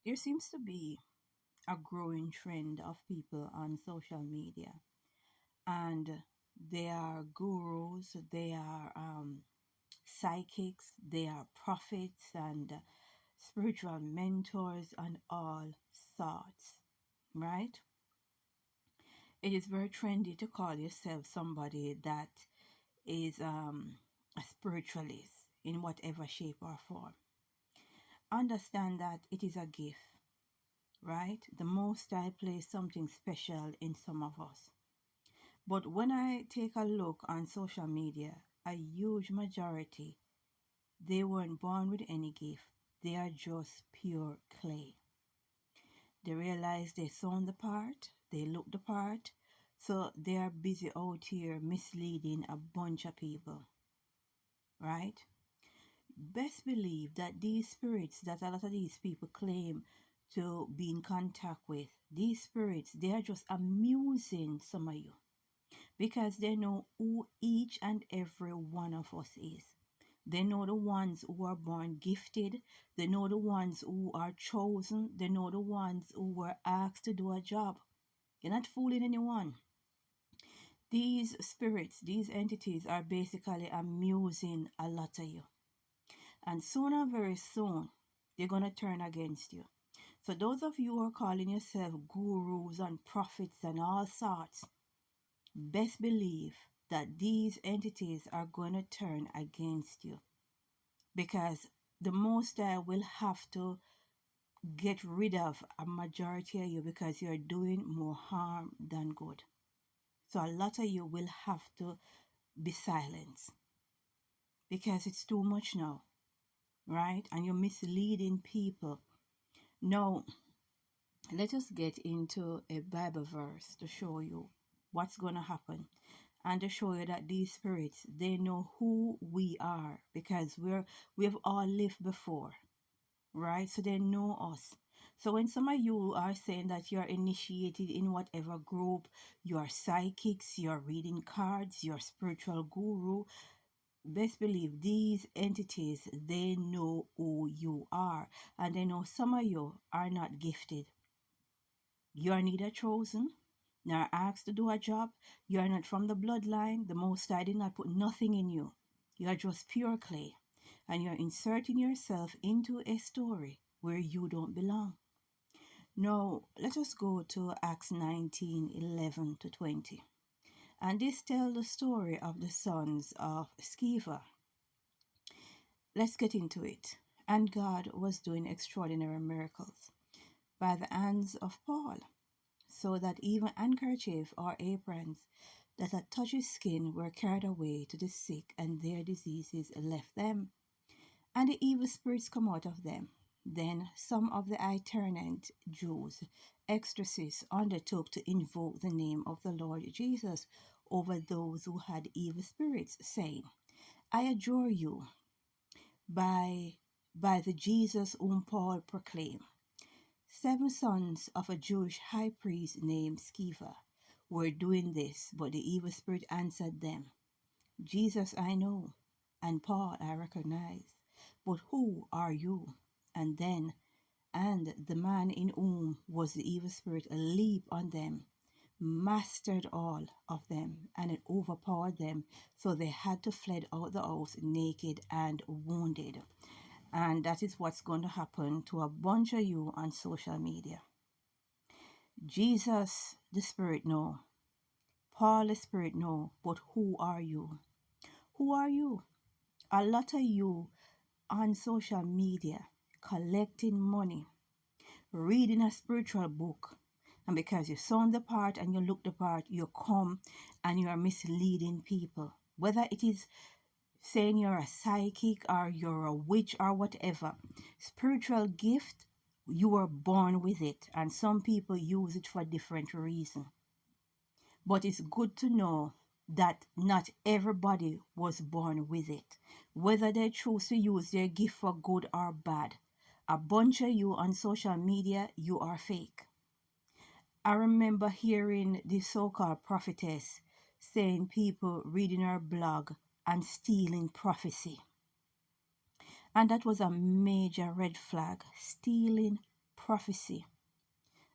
There seems to be a growing trend of people on social media, and they are gurus, they are psychics, they are prophets, and spiritual mentors, and all sorts, right? It is very trendy to call yourself somebody that is a spiritualist in whatever shape or form. Understand that it is a gift, right? The Most High plays something special in some of us. But when I take a look on social media, a huge majority, they weren't born with any gift. They are just pure clay. They realize they sound the part, they look the part, so they are busy out here misleading a bunch of people, right? Best believe that these spirits that a lot of these people claim to be in contact with, these spirits, they are just amusing some of you because they know who each and every one of us is. They know the ones who are born gifted. They know the ones who are chosen. They know the ones who were asked to do a job. You're not fooling anyone. These spirits, these entities are basically amusing a lot of you. And sooner, very soon, they're going to turn against you. So those of you who are calling yourself gurus and prophets and all sorts, best believe that these entities are going to turn against you, because the Most High will have to get rid of a majority of you because you're doing more harm than good. So a lot of you will have to be silenced because it's too much now, right? And you're misleading people. Now, let us get into a Bible verse to show you what's going to happen and to show you that these spirits, they know who we are because we've all lived before, right? So they know us. So when some of you are saying that you're initiated in whatever group, you're psychics, you're reading cards, you're spiritual guru, best believe these entities, they know who you are. And they know some of you are not gifted. You are neither chosen nor asked to do a job. You are not from the bloodline. The Most High did not put nothing in you. You are just pure clay. And you're inserting yourself into a story where you don't belong. Now, let us go to Acts 19:11 to 20. And this tells the story of the sons of Sceva. Let's get into it. And God was doing extraordinary miracles by the hands of Paul, so that even handkerchief or aprons that had touched his skin were carried away to the sick, and their diseases left them, and the evil spirits come out of them. Then some of the itinerant Jews, exorcists, undertook to invoke the name of the Lord Jesus over those who had evil spirits, saying, I adjure you by the Jesus whom Paul proclaimed. 7 sons of a Jewish high priest named Sceva were doing this, but the evil spirit answered them, Jesus I know, and Paul I recognize, but who are you? And the man in whom was the evil spirit leaped on them, mastered all of them, and it overpowered them, so they had to fled out the house naked and wounded. And that is what's going to happen to a bunch of you on social media. Jesus, the Spirit, no. Paul, the Spirit, no. But who are you? Who are you? A lot of you on social media collecting money, reading a spiritual book, and because you sound the part and you look the part, you come and you are misleading people. Whether it is saying you're a psychic or you're a witch or whatever, spiritual gift, you were born with it, and some people use it for different reasons. But it's good to know that not everybody was born with it. Whether they choose to use their gift for good or bad, a bunch of you on social media, you are fake. I remember hearing the so-called prophetess saying people reading her blog and stealing prophecy. And that was a major red flag, stealing prophecy.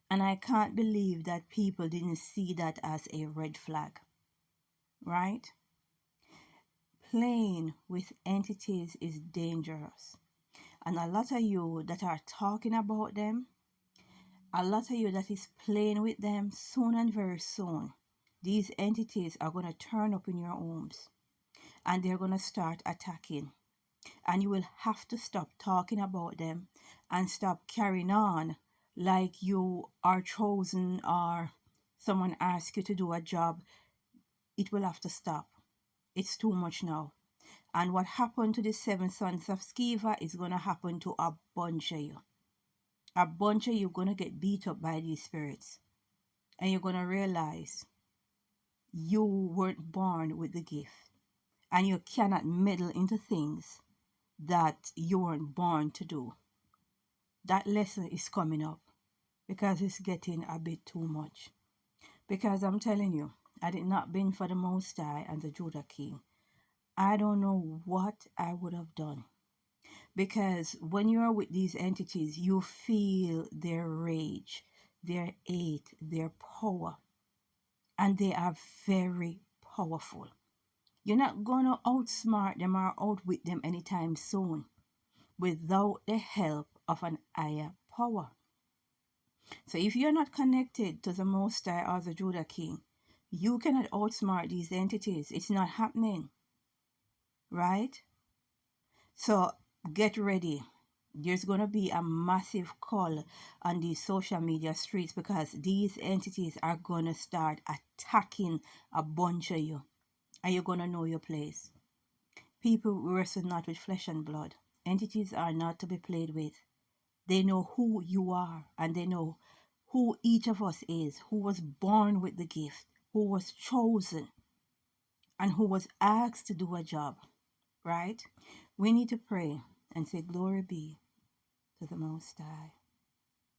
And I can't believe that people didn't see that as a red flag, right? Playing with entities is dangerous. And a lot of you that are talking about them, a lot of you that is playing with them, soon and very soon, these entities are going to turn up in your homes and they're going to start attacking. And you will have to stop talking about them and stop carrying on like you are chosen or someone asks you to do a job. It will have to stop. It's too much now. And what happened to the seven sons of Sceva is going to happen to a bunch of you. A bunch of you going to get beat up by these spirits. And you're going to realize you weren't born with the gift. And you cannot meddle into things that you weren't born to do. That lesson is coming up because it's getting a bit too much. Because I'm telling you, had it not been for the Most High and the Judah King, I don't know what I would have done. Because when you are with these entities, you feel their rage, their hate, their power. And they are very powerful. You're not going to outsmart them or outwit them anytime soon without the help of an higher power. So if you're not connected to the Most High or the Judah King, you cannot outsmart these entities. It's not happening. Right? So get ready. There's going to be a massive call on these social media streets because these entities are going to start attacking a bunch of you. And you're going to know your place. People wrestle not with flesh and blood. Entities are not to be played with. They know who you are and they know who each of us is, who was born with the gift, who was chosen, and who was asked to do a job, right? We need to pray and say, glory be to the Most High.